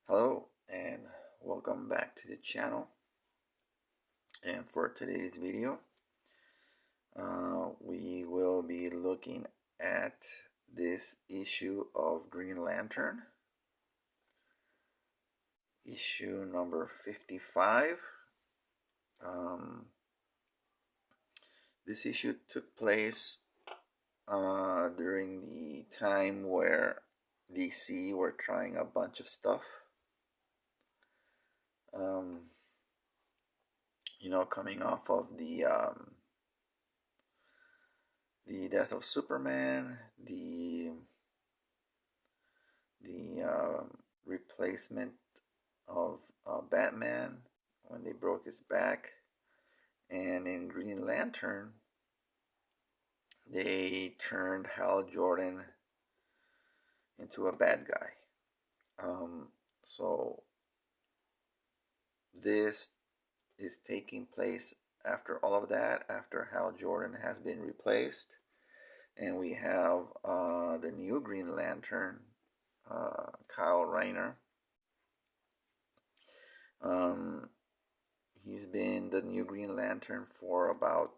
Hello and welcome back to the channel. And for today's video, we will be looking at this issue of Green Lantern, issue number 55. This issue took place during the time where DC were trying a bunch of stuff. Coming off of the death of Superman, the replacement of Batman when they broke his back, and in Green Lantern they turned Hal Jordan into a bad guy. So this is taking place after all of that, after Hal Jordan has been replaced, and we have the new Green Lantern, Kyle Rayner. He's been the new Green Lantern for about,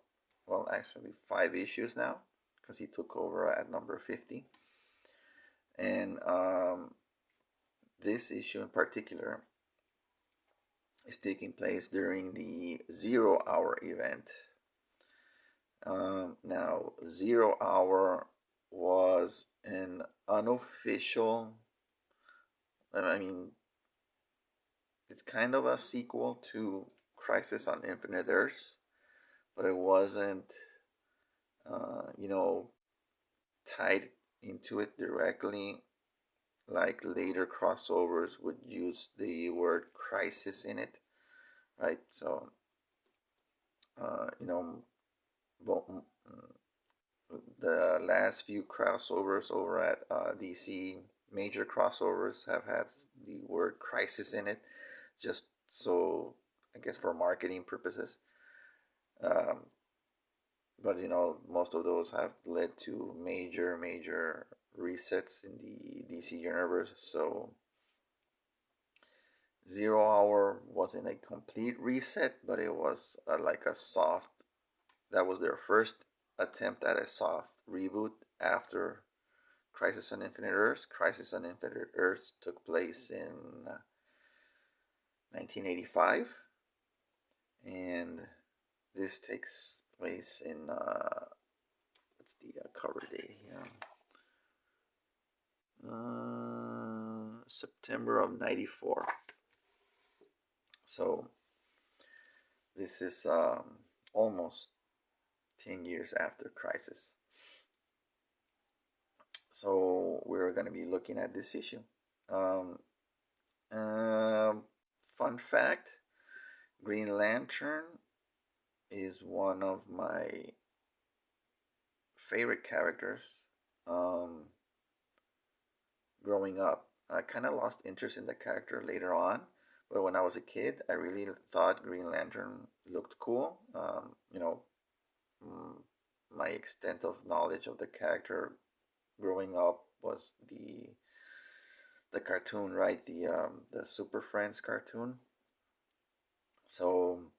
well, actually 5 issues now, because he took over at number 50. And this issue in particular is taking place during the 0 Hour event. Now, 0 Hour was an unofficial, it's kind of a sequel to Crisis on Infinite Earths, but it wasn't, tied into it directly like later crossovers would use the word crisis in it, right? So, the last few crossovers over at DC, major crossovers, have had the word crisis in it, just so, I guess, for marketing purposes. But most of those have led to major resets in the DC universe. So 0 Hour wasn't a complete reset, but it was like a soft, that was their first attempt at a soft reboot after Crisis on Infinite Earths. Crisis on Infinite Earths took place in 1985, and this takes place in what's the cover date here? September of '94. So this is almost 10 years after Crisis. So we're going to be looking at this issue. Fun fact, Green Lantern is one of my favorite characters. Growing up, I kind of lost interest in the character later on, but when I was a kid, I really thought Green Lantern looked cool. My extent of knowledge of the character growing up was the cartoon, right? The Super Friends cartoon. So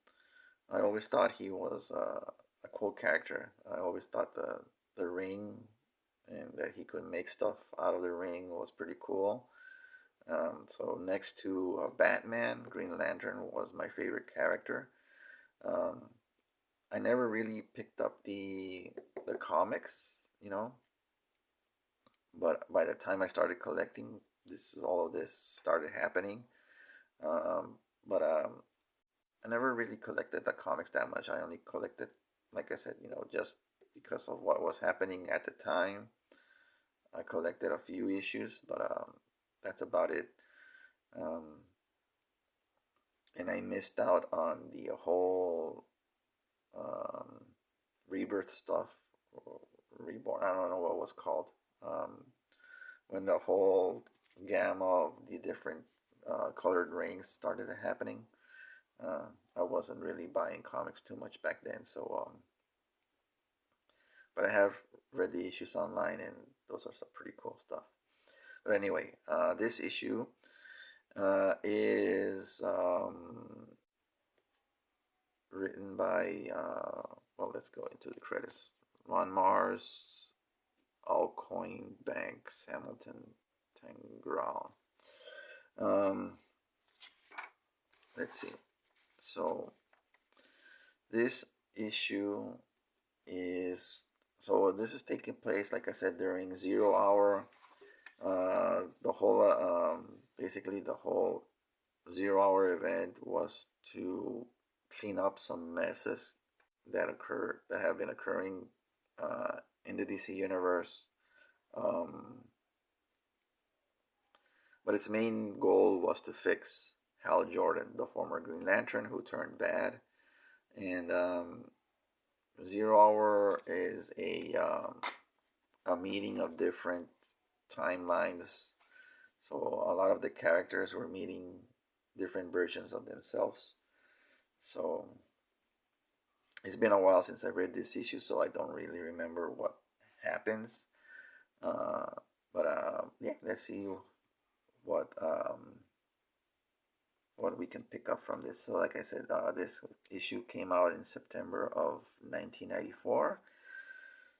I always thought he was a cool character. I always thought the ring and that he could make stuff out of the ring was pretty cool. So next to Batman, Green Lantern was my favorite character. I never really picked up the comics, but by the time I started collecting, all of this started happening. But I never really collected the comics that much. I only collected, like I said, just because of what was happening at the time. I collected a few issues, but that's about it. And I missed out on the whole rebirth stuff, or reborn. I don't know what it was called. When the whole gamma of the different colored rings started happening. I wasn't really buying comics too much back then, so but I have read the issues online, and those are some pretty cool stuff. But anyway, this issue is written by, well, let's go into the credits. Ron Mars, Alcoin, Banks, Hamilton, Tangrao. Um, let's see. So this issue is this is taking place, like I said, during 0 hour. The whole basically the whole 0 hour event was to clean up some messes that have been occurring in the DC universe. Um, but its main goal was to fix Hal Jordan, the former Green Lantern who turned bad. And 0 hour is a meeting of different timelines. So a lot of the characters were meeting different versions of themselves. So it's been a while since I read this issue, so I don't really remember what happens. Uh, but yeah, let's see what what we can pick up from this. So, like I said, this issue came out in September of 1994.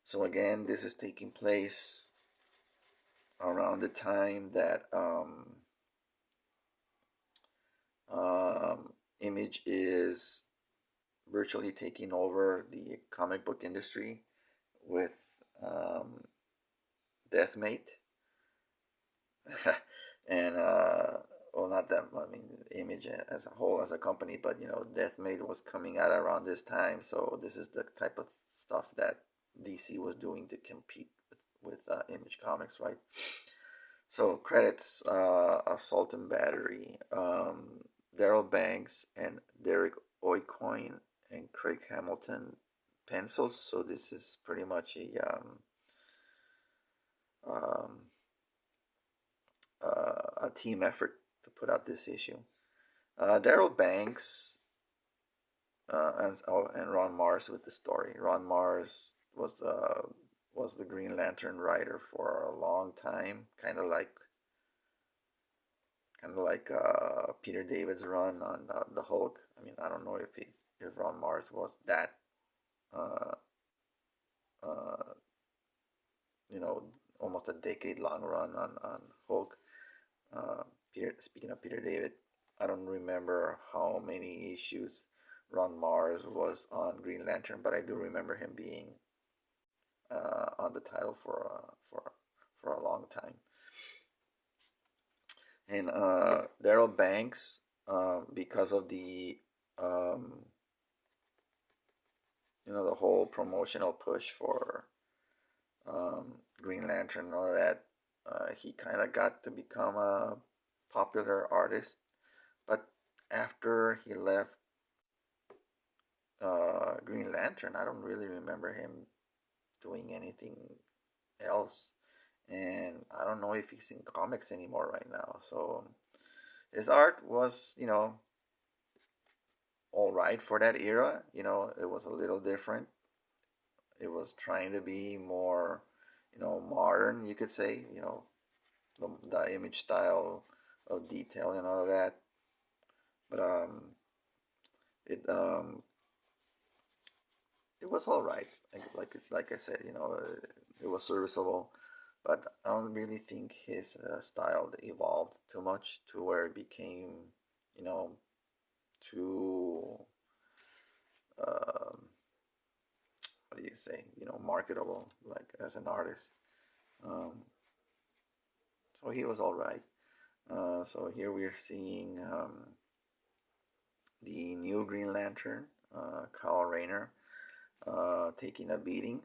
So again, this is taking place around the time that Image is virtually taking over the comic book industry with Deathmate. And well, not that, I mean, Image as a whole, as a company, but Deathmate was coming out around this time, so this is the type of stuff that DC was doing to compete with Image Comics, right? So credits: Assault and Battery, Daryl Banks and Derek Oycoin and Craig Hamilton pencils. So this is pretty much um, a team effort to put out this issue. Daryl Banks and Ron Mars with the story. Ron Mars was the Green Lantern writer for a long time, kind of like Peter David's run on the Hulk. I mean, I don't know if Ron Mars was that uh, uh, almost a decade long run on Hulk. Speaking of Peter David, I don't remember how many issues Ron Mars was on Green Lantern, but I do remember him being on the title for a long time. And Daryl Banks, because of the the whole promotional push for Green Lantern and all that, he kind of got to become a popular artist. But after he left Green Lantern, I don't really remember him doing anything else. And I don't know if he's in comics anymore right now. So his art was, all right for that era. It was a little different. It was trying to be more, modern, you could say. The Image style of detail and all of that. But it it was all right. Like I said, it was serviceable. But I don't really think his style evolved too much to where it became, too what do you say, marketable, like as an artist. Um, so he was all right. So here we are seeing the new Green Lantern, Kyle Rayner, taking a beating.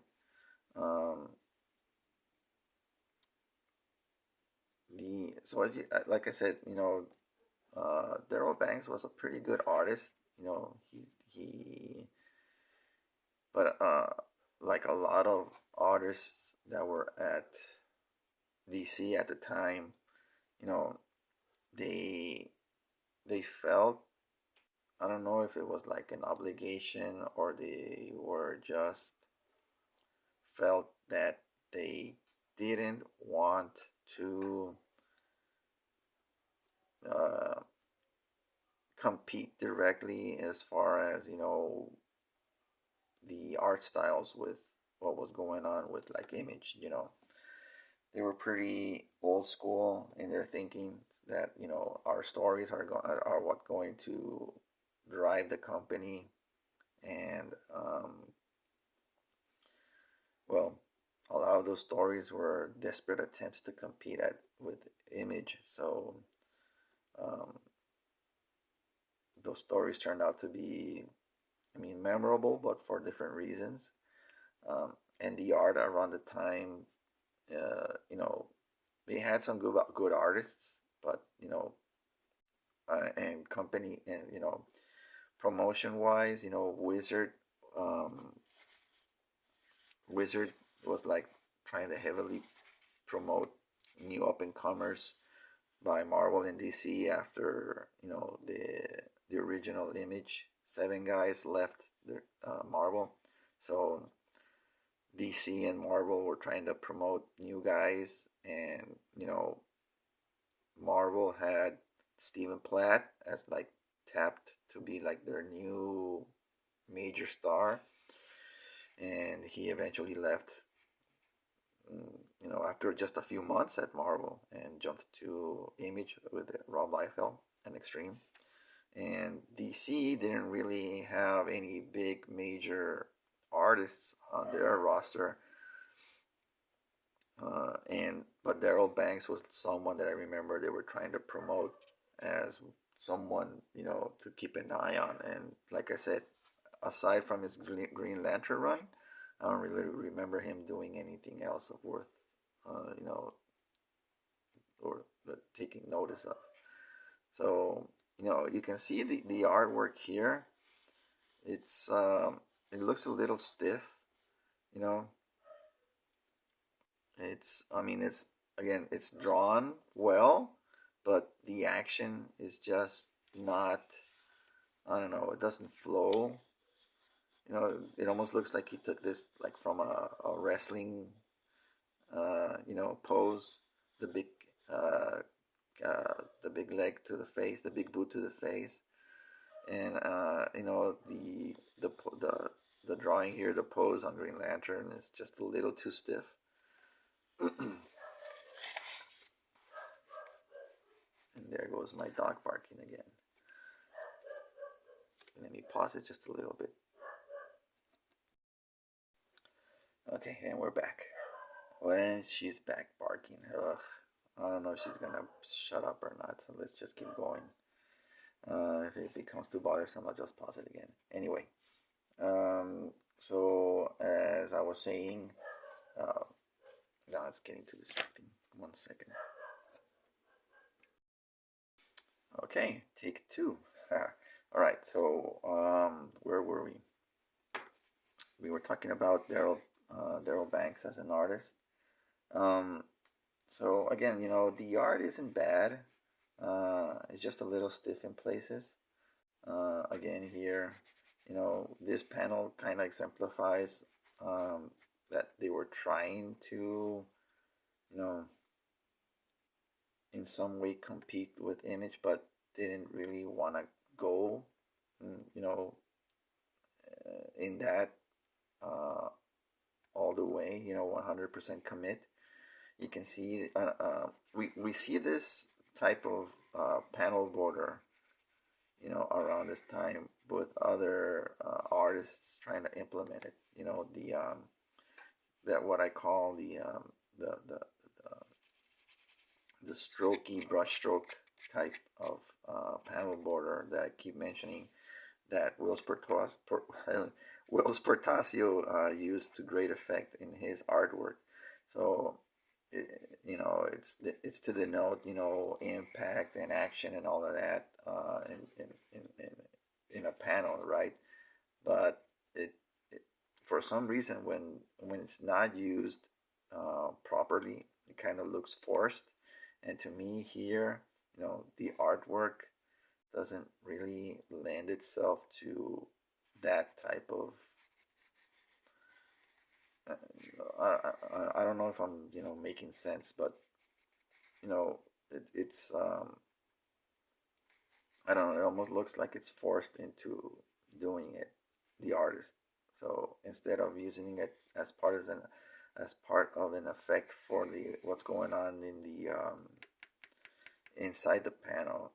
Like I said, Daryl Banks was a pretty good artist. He but like a lot of artists that were at DC at the time, you know, they they felt, I don't know if it was like an obligation or they were just felt that they didn't want to compete directly as far as the art styles with what was going on with like Image. They were pretty old school in their thinking that our stories are what going to drive the company. And well, a lot of those stories were desperate attempts to compete at with Image. So um, those stories turned out to be, I mean, memorable, but for different reasons. And the art around the time, they had some good artists, but and company, and promotion wise, um, Wizard was like trying to heavily promote new up and comers by Marvel and DC after the original Image. Seven guys left the Marvel, so DC and Marvel were trying to promote new guys, and Marvel had Stephen Platt as like tapped to be like their new major star, and he eventually left. After just a few months at Marvel, and jumped to Image with Rob Liefeld and Extreme. And DC didn't really have any big major artists on their roster. But Daryl Banks was someone that I remember they were trying to promote as someone to keep an eye on. And like I said, aside from his Green Lantern run, I don't really remember him doing anything else of worth, or taking notice of. So you can see the artwork here. It looks a little stiff, you know. It's again, it's drawn well, but the action is just not. I don't know. It doesn't flow. It almost looks like he took this like from a wrestling, pose. The big, uh, the big leg to the face, the big boot to the face, and the drawing here, the pose on Green Lantern is just a little too stiff. And there goes my dog barking again. Let me pause it just a little bit. Okay, and we're back. When she's back barking, ugh, I don't know if she's gonna shut up or not. So let's just keep going. If it becomes too bothersome, I'll just pause it again. Anyway, so as I was saying, now it's getting too distracting. 1 second. Okay, take two. All right. So where were we? We were talking about Daryl Banks as an artist. So again, the art isn't bad. It's just a little stiff in places. Again, here, this panel kind of exemplifies that they were trying to, in some way compete with Image, but didn't really want to go, in that all the way, 100% commit. You can see we see this type of panel border, around this time with other artists trying to implement it. That what I call the strokey brushstroke type of panel border that I keep mentioning, that Wills Portacio used to great effect in his artwork. So it's to denote impact and action and all of that in a panel, right? But it for some reason, when it's not used properly, it kind of looks forced. And to me here, the artwork doesn't really lend itself to that type of. I don't know if I'm making sense, but it's I don't know, it almost looks like it's forced into doing it, the artist. So instead of using it as part of an effect for the what's going on in the inside the panel,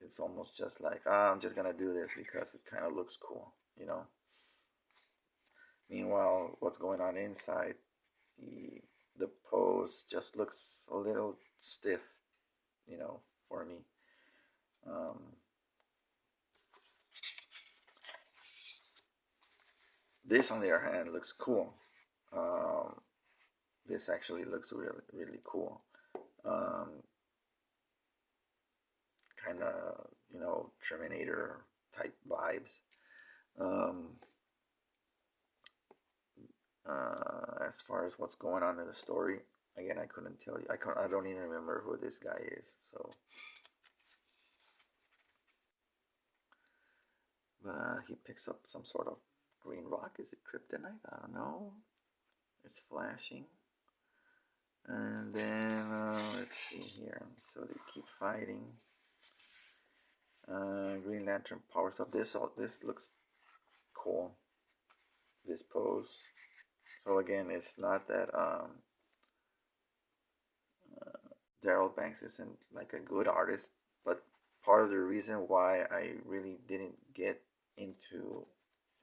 it's almost just like, I'm just gonna do this because it kind of looks cool, you know. Meanwhile, what's going on inside, the the pose just looks a little stiff, you know, for me. Um, this, on the other hand, looks cool. Um, this actually looks really, really cool. Um, kind of, you know, Terminator type vibes. Um, as far as what's going on in the story, again, I couldn't tell you. I don't even remember who this guy is. So, but he picks up some sort of green rock. Is it kryptonite? I don't know. It's flashing. And then let's see here. So they keep fighting. Green Lantern powers up. This looks cool. This pose. So again, it's not that Daryl Banks isn't like a good artist, but part of the reason why I really didn't get into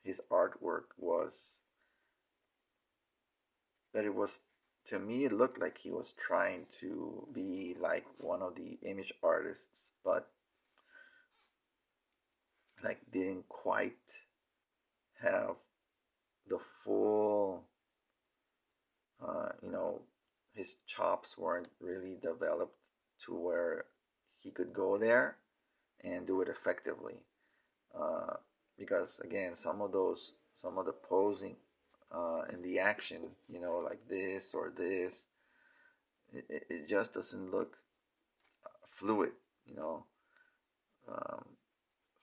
his artwork was that it was, to me, it looked like he was trying to be like one of the image artists, but like didn't quite have the full, you know, his chops weren't really developed to where he could go there and do it effectively. Uh, because again, some of the posing and the action, you know, like this or this, it just doesn't look fluid, you know. Um,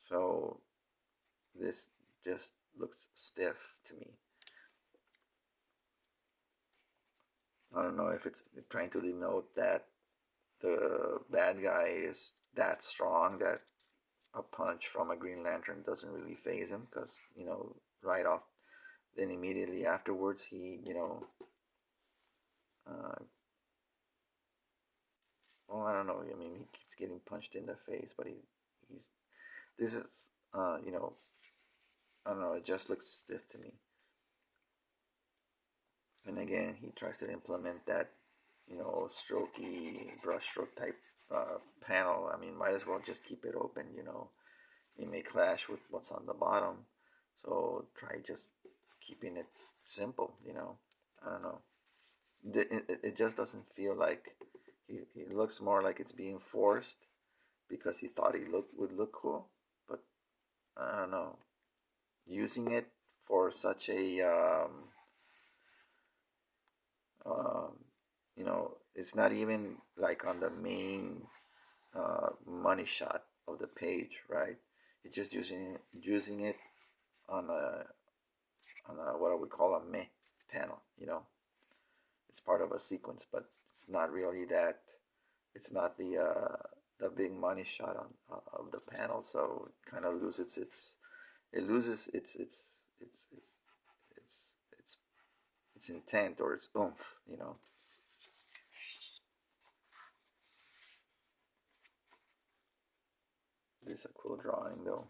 so this just looks stiff to me. I don't know if it's trying to denote that the bad guy is that strong that a punch from a Green Lantern doesn't really phase him, because, you know, right off, then immediately afterwards he, you know, uh, well, I don't know. I mean, he keeps getting punched in the face, but he's this is, you know, I don't know. It just looks stiff to me. And again, he tries to implement that, you know, strokey brushstroke type panel. I mean, might as well just keep it open. You know, it may clash with what's on the bottom, so try just keeping it simple. You know, I don't know. It just doesn't feel like he looks more like it's being forced because he thought would look cool, but I don't know. Using it for such a um, you know, it's not even like on the main money shot of the page, right? It's just using it on a what I would call a meh panel. You know, it's part of a sequence, but it's not really that. It's not the big money shot on of the panel, so it kind of loses it loses its intent or its oomph. You know. This is a cool drawing, though.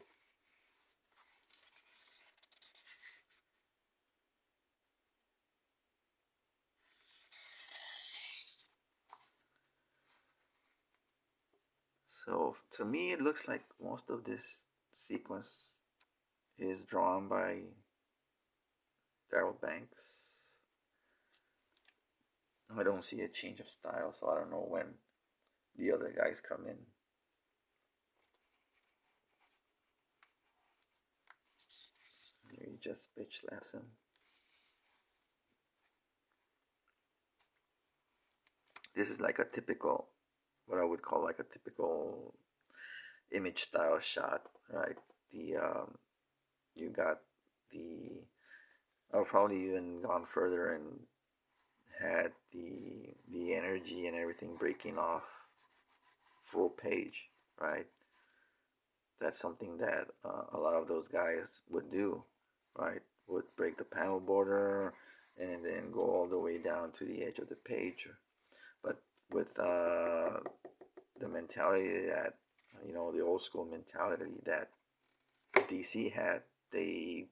So to me, it looks like most of this sequence is drawn by Daryl Banks. I don't see a change of style, so I don't know when the other guys come in. Here he just bitch slaps him. This is like a typical, what I would call like a typical image style shot, right? The you got the, I've probably even gone further and had the energy and everything breaking off full page, right? that's something that a lot of those guys would do, right? Would break the panel border and then go all the way down to the edge of the page. But with the mentality that, the old school mentality that DC had, they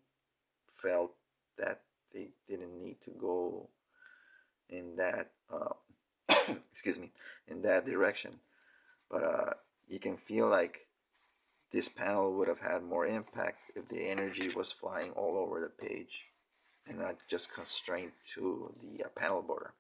felt that they didn't need to go in that excuse me, in that direction. But you can feel like this panel would have had more impact if the energy was flying all over the page and not just constrained to the panel border.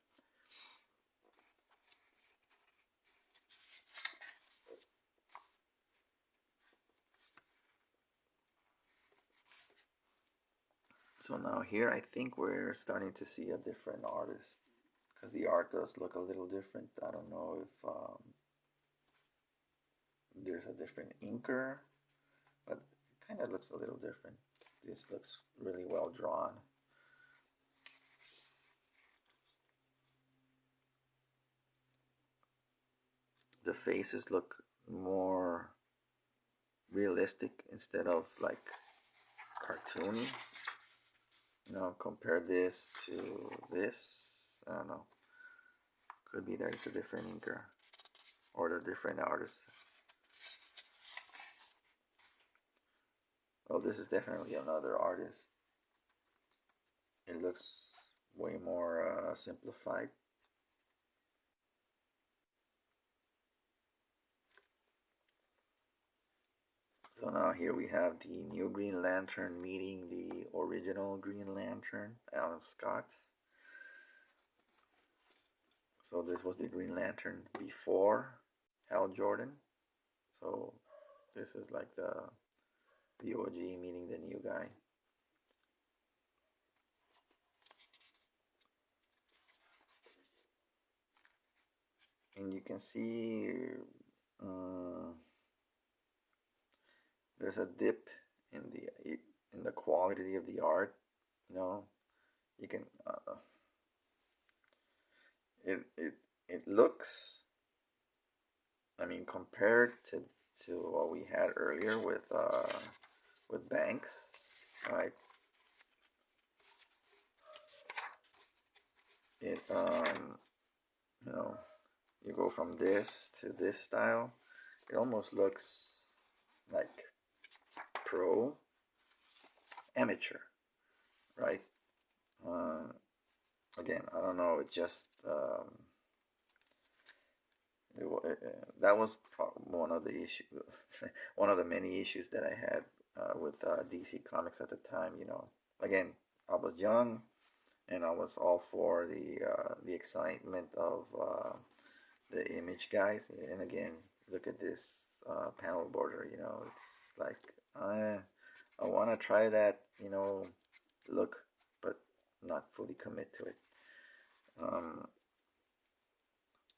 So now here I think we're starting to see a different artist, because the art does look a little different. I don't know if there's a different inker, but it kind of looks a little different. This looks really well drawn. The faces look more realistic instead of like cartoony. Compare this to this. I don't know. Could be that it's a different inker or the different artist. Oh, this is definitely another artist. It looks way more simplified. So now here we have the new Green Lantern meeting the original Green Lantern, Alan Scott. So this was the Green Lantern before Hal Jordan. So this is like the OG meeting the new guy. And you can see there's a dip in the quality of the art. You can it looks, I mean, compared to what we had earlier with Banks, right? It you go from this to this style, it almost looks like pro amateur, right? Again, I don't know. It just that was one of the issues, one of the many issues that I had with DC Comics at the time. Again, I was young, and I was all for the excitement of the Image guys. And again, look at this panel border. It's like I want to try that. Look, but not fully commit to it.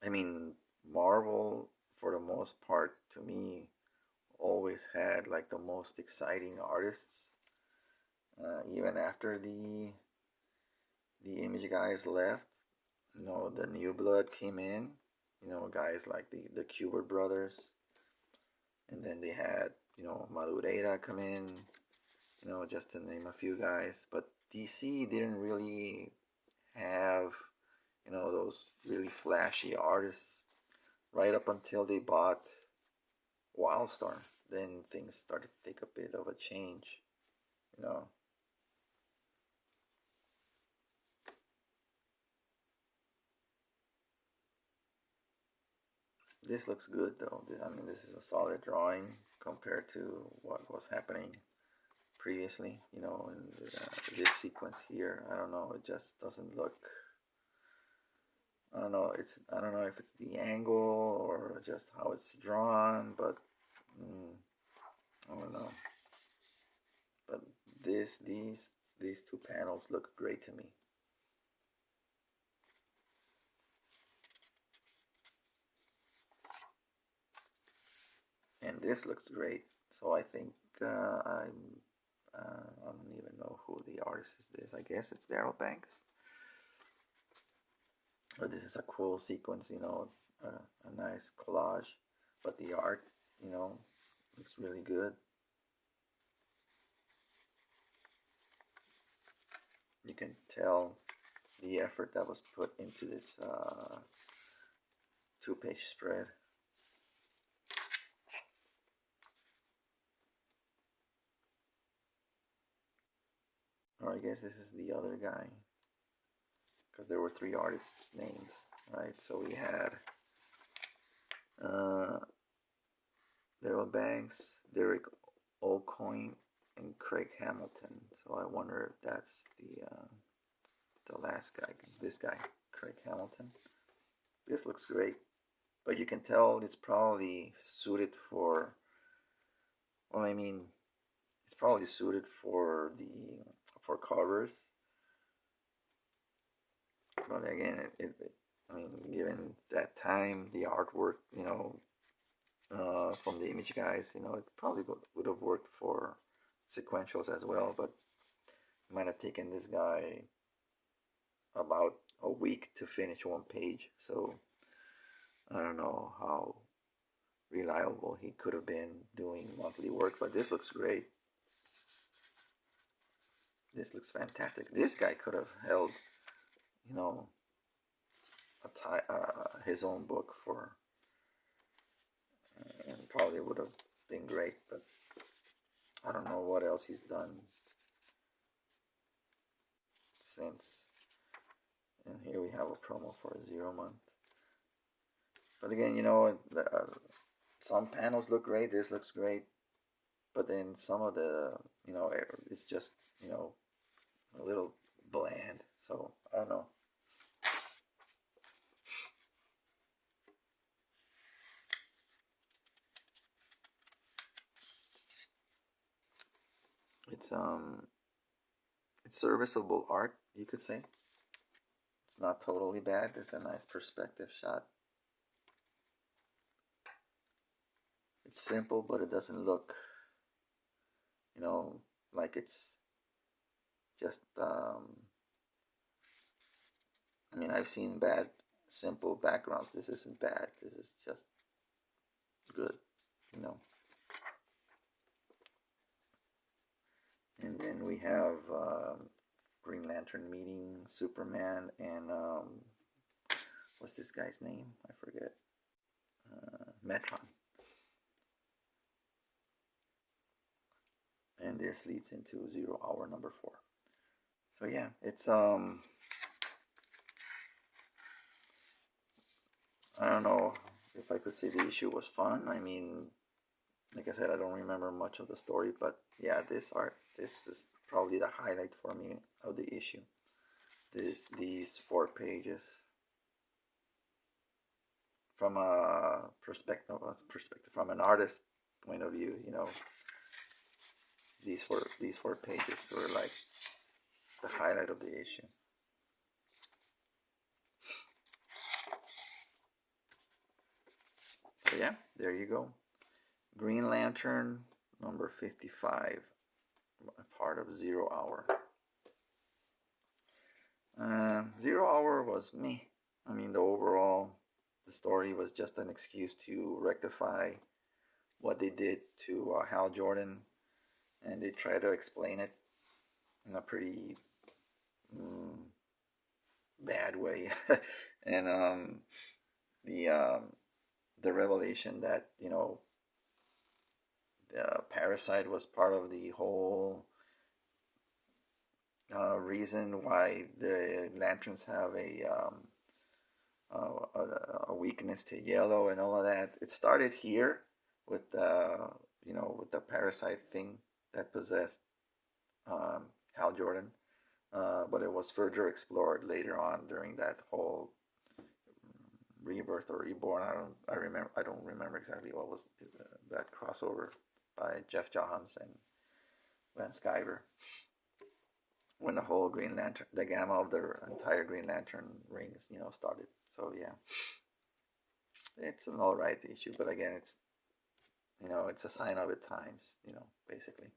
I mean, Marvel, for the most part, to me, always had like the most exciting artists. Even after the Image guys left, the new blood came in. Guys like the Kubert brothers, and then they had Madureira come in. Just to name a few guys. But DC didn't really have those really flashy artists right up until they bought Wildstorm. Then things started to take a bit of a change. This looks good though. I mean, this is a solid drawing compared to what was happening previously. In this sequence here, I don't know. It just doesn't look. I don't know. I don't know if it's the angle or just how it's drawn, but I don't know. But these two panels look great to me. And this looks great. So I think I don't even know who the artist is. This, I guess it's Daryl Banks. But this is a cool sequence, a nice collage. But the art, Looks really good. You can tell the effort that was put into this two-page spread. Or I guess this is the other guy, because there were three artists named, right? So we had Daryl Banks, Derek O'Coin, and Craig Hamilton. So I wonder if that's the last guy, this guy, Craig Hamilton. This looks great, but you can tell it's probably suited for, well, I mean, it's probably suited for covers. But again, I mean, given that time, the artwork, from the image guys, it probably would have worked for sequentials as well, but it might have taken this guy about a week to finish one page. So I don't know how reliable he could have been doing monthly work, but this looks great. This looks fantastic. This guy could have held, his own book for, and probably would have been great, but I don't know what else he's done since. And here we have a promo for 0 month. But again, some panels look great. This looks great, but then some of the, it's just, a little bland. So I don't know. It's serviceable art, you could say. It's not totally bad. It's a nice perspective shot. It's simple, but it doesn't look, like it's just, I mean, I've seen bad, simple backgrounds. This isn't bad. This is just good, And then we have Green Lantern meeting Superman and what's this guy's name? I forget. Metron. And this leads into 0 hour number 4. So yeah, it's I don't know if I could say the issue was fun. I mean, like I said, I don't remember much of the story, but yeah, this is probably the highlight for me of the issue. These 4 pages from a perspective from an artist's point of view, these four pages were like the highlight of the issue. So yeah, there you go. Green Lantern number 55, part of 0 hour. 0 hour was me. I mean, the story was just an excuse to rectify what they did to Hal Jordan, and they try to explain it in a pretty bad way. And the revelation that the Parasite was part of the whole reason why the Lanterns have a weakness to yellow and all of that. It started here with with the Parasite thing that possessed Hal Jordan, but it was further explored later on during that whole Rebirth or Reborn. I don't remember exactly what was that crossover by Jeff Johns and Van Sciver, when the whole Green Lantern, the gamma of the entire Green Lantern rings, started. So yeah, it's an alright issue, but again, it's it's a sign of its times, basically.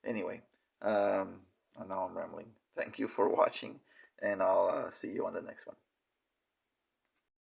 Anyway, now I'm rambling. Thank you for watching, and I'll see you on the next one.